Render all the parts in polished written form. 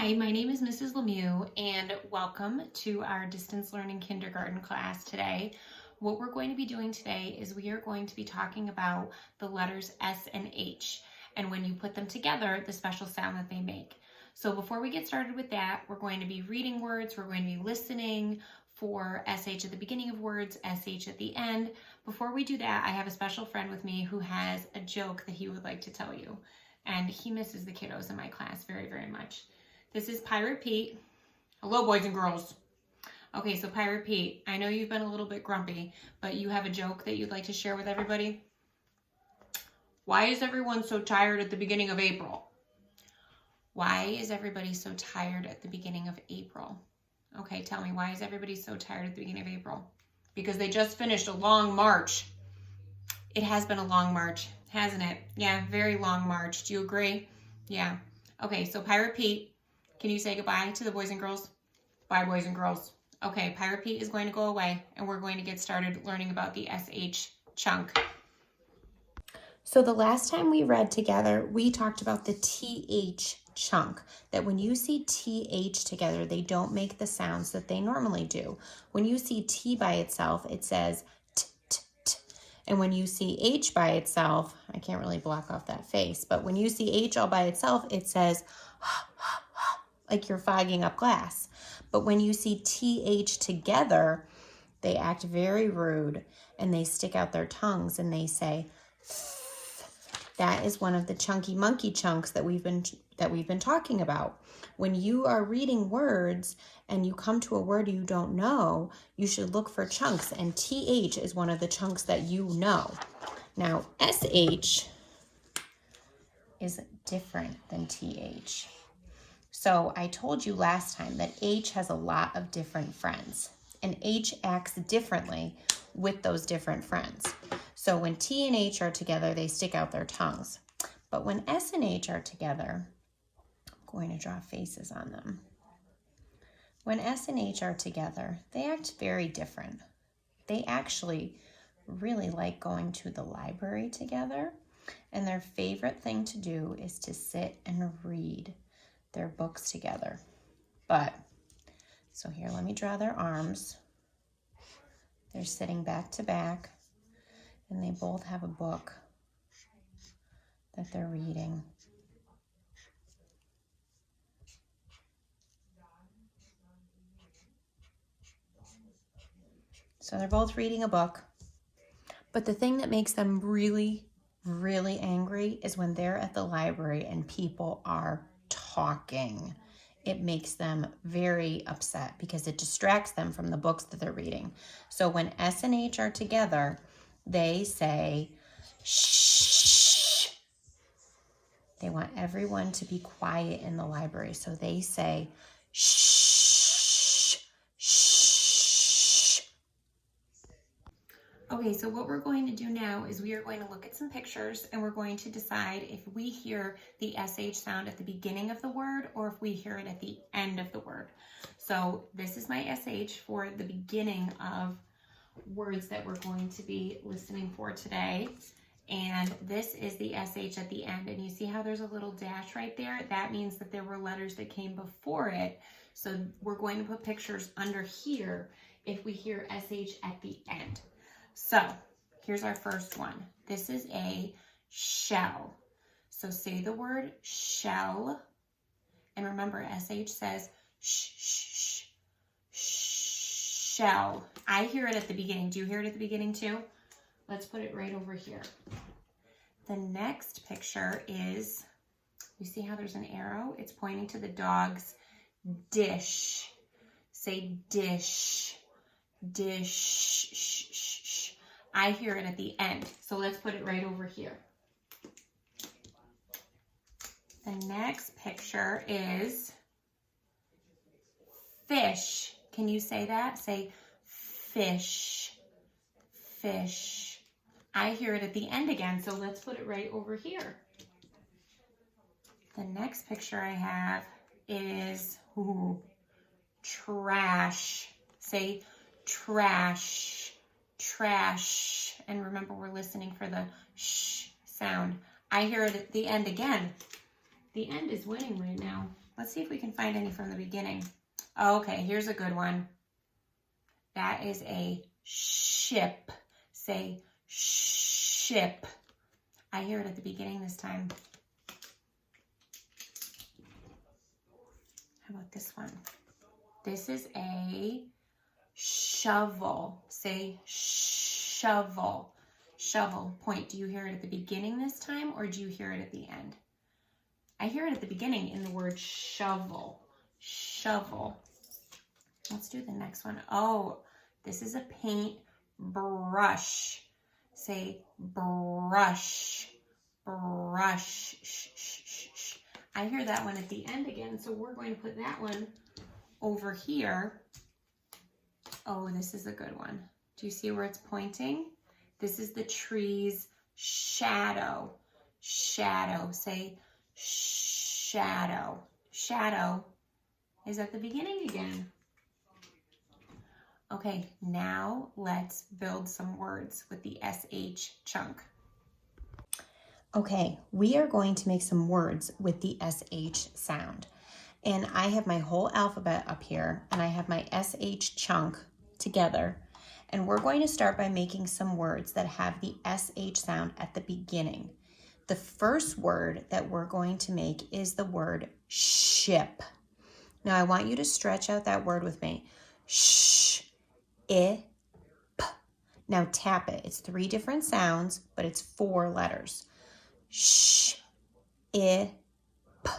Hi, my name is Mrs. Lemieux, and welcome to our distance learning kindergarten class today. What we're going to be doing today is we are going to be talking about the letters S and H, and when you put them together, the special sound that they make. So before we get started with that, we're going to be reading words, we're going to be listening for SH at the beginning of words, SH at the end. Before we do that, I have a special friend with me who has a joke that he would like to tell you, and he misses the kiddos in my class very, very much. This is Pirate Pete. Hello, boys and girls. Okay, so Pirate Pete, I know you've been a little bit grumpy, but you have a joke that you'd like to share with everybody? Why is everyone so tired at the beginning of April? Why is everybody so tired at the beginning of April? Okay, tell me, why is everybody so tired at the beginning of April? Because they just finished a long march. It has been a long march, hasn't it? Yeah, very long march. Do you agree? Yeah. Okay, so Pirate Pete, can you say goodbye to the boys and girls? Bye, boys and girls. Okay, Pirate Pete is going to go away, and we're going to get started learning about the SH chunk. So the last time we read together, we talked about the TH chunk, that when you see TH together, they don't make the sounds that they normally do. When you see T by itself, it says t, t, t. And when you see H by itself, I can't really block off that face, but when you see H all by itself, it says like you're fogging up glass. But when you see TH together, they act very rude and they stick out their tongues and they say, that is one of the chunky monkey chunks that we've been talking about. When you are reading words and you come to a word you don't know, you should look for chunks, and TH is one of the chunks that you know. Now, SH is different than TH. So I told you last time that H has a lot of different friends, and H acts differently with those different friends. So when T and H are together, they stick out their tongues. But when S and H are together, I'm going to draw faces on them. When S and H are together, they act very different. They actually really like going to the library together, and their favorite thing to do is to sit and read their books together. So here, let me draw their arms. They're sitting back to back, and they both have a book that they're reading. So they're both reading a book. But the thing that makes them really, really angry is when they're at the library and people are talking. It makes them very upset because it distracts them from the books that they're reading. So when S and H are together, they say, shh. They want everyone to be quiet in the library. So they say, shh, shh. Okay, so what we're going to do now is we are going to look at some pictures and we're going to decide if we hear the SH sound at the beginning of the word or if we hear it at the end of the word. So this is my SH for the beginning of words that we're going to be listening for today. And this is the SH at the end. And you see how there's a little dash right there? That means that there were letters that came before it. So we're going to put pictures under here if we hear SH at the end. So here's our first one. This is a shell. So say the word shell. And remember, SH says shh, shh, shh, shell. I hear it at the beginning. Do you hear it at the beginning too? Let's put it right over here. The next picture is, you see how there's an arrow? It's pointing to the dog's dish. Say dish, dish, shh, shh, shh. I hear it at the end. So let's put it right over here. The next picture is fish. Can you say that? Say fish, fish. I hear it at the end again, so let's put it right over here. The next picture I have is trash. Say trash, trash. And remember, we're listening for the sh sound. I hear it at the end again. The end is winning right now. Let's see if we can find any from the beginning. Okay, here's a good one. That is a ship. Say ship. I hear it at the beginning this time. How about this one? This is a shovel. Say shovel. Shovel. Point. Do you hear it at the beginning this time, or do you hear it at the end? I hear it at the beginning in the word shovel. Shovel. Let's do the next one. Oh, this is a paint brush. Say brush. Brush. Shh, shh, shh, shh. I hear that one at the end again, so we're going to put that one over here. Oh, this is a good one. Do you see where it's pointing? This is the tree's shadow. Shadow. Say shadow. Shadow is at the beginning again. Okay, now let's build some words with the SH chunk. Okay, we are going to make some words with the SH sound. And I have my whole alphabet up here, and I have my SH chunk together. And we're going to start by making some words that have the SH sound at the beginning. The first word that we're going to make is the word ship. Now I want you to stretch out that word with me. Sh, I, p. Now tap it. It's 3 different sounds, but it's 4 letters. Sh, I, p.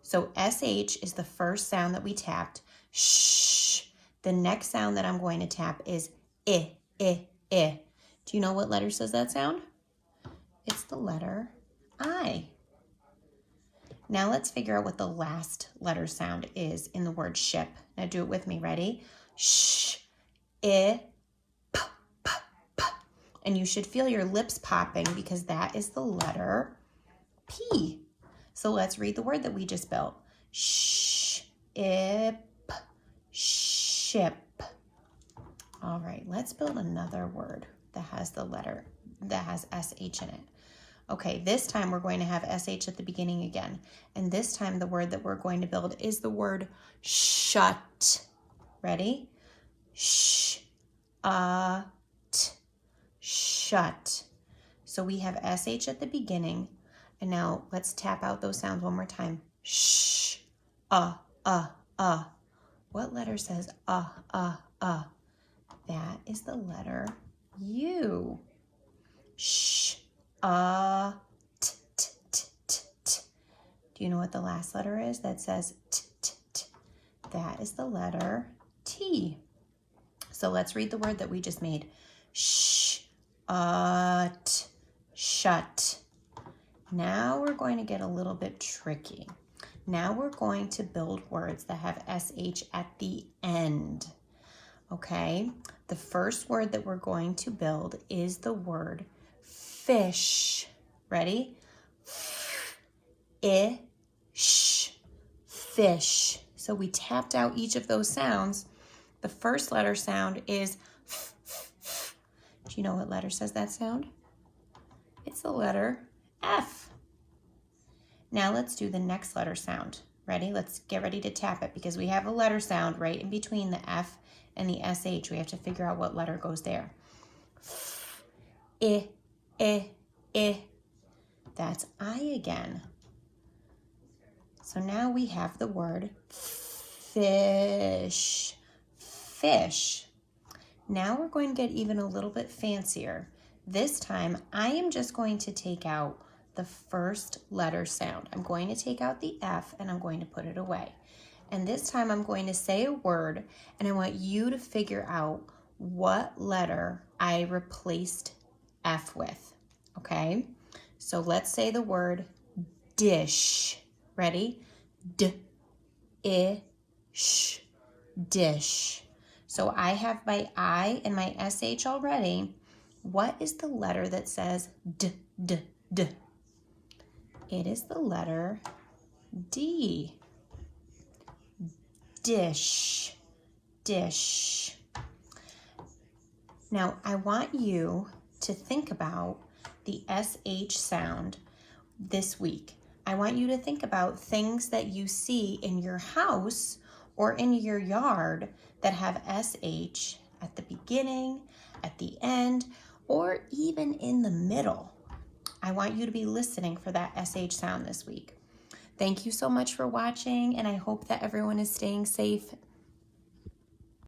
So SH is the first sound that we tapped. Sh. The next sound that I'm going to tap is I, I, I. Do you know what letter says that sound? It's the letter I. Now let's figure out what the last letter sound is in the word ship. Now do it with me. Ready? Sh, I, p, p, p. And you should feel your lips popping because that is the letter P. So let's read the word that we just built. Sh, I, p, ship. All right, let's build another word that has SH in it. Okay, this time we're going to have SH at the beginning again. And this time the word that we're going to build is the word shut. Ready? Sh, t, shut. So we have SH at the beginning. And now let's tap out those sounds one more time. Sh, What letter says That is the letter U. Sh, t, t, t, t, t. Do you know what the last letter is that says t, t, t? That is the letter T. So let's read the word that we just made. Sh, t, shut. Now we're going to get a little bit tricky. Now we're going to build words that have SH at the end. Okay, the first word that we're going to build is the word fish. Ready? Ish, fish. So we tapped out each of those sounds. The first letter sound is f, f, f. Do you know what letter says that sound? It's the letter F. Now let's do the next letter sound. Ready? Let's get ready to tap it because we have a letter sound right in between the F and the SH. We have to figure out what letter goes there. I. That's I again. So now we have the word fish. Fish. Now we're going to get even a little bit fancier. This time I am just going to take out the first letter sound. I'm going to take out the F and I'm going to put it away. And this time I'm going to say a word and I want you to figure out what letter I replaced F with, okay? So let's say the word dish. Ready? D-I-sh, dish. So I have my I and my SH already. What is the letter that says D? It is the letter D. Dish, dish. Now I want you to think about the SH sound this week. I want you to think about things that you see in your house or in your yard that have SH at the beginning, at the end, or even in the middle. I want you to be listening for that SH sound this week. Thank you so much for watching, and I hope that everyone is staying safe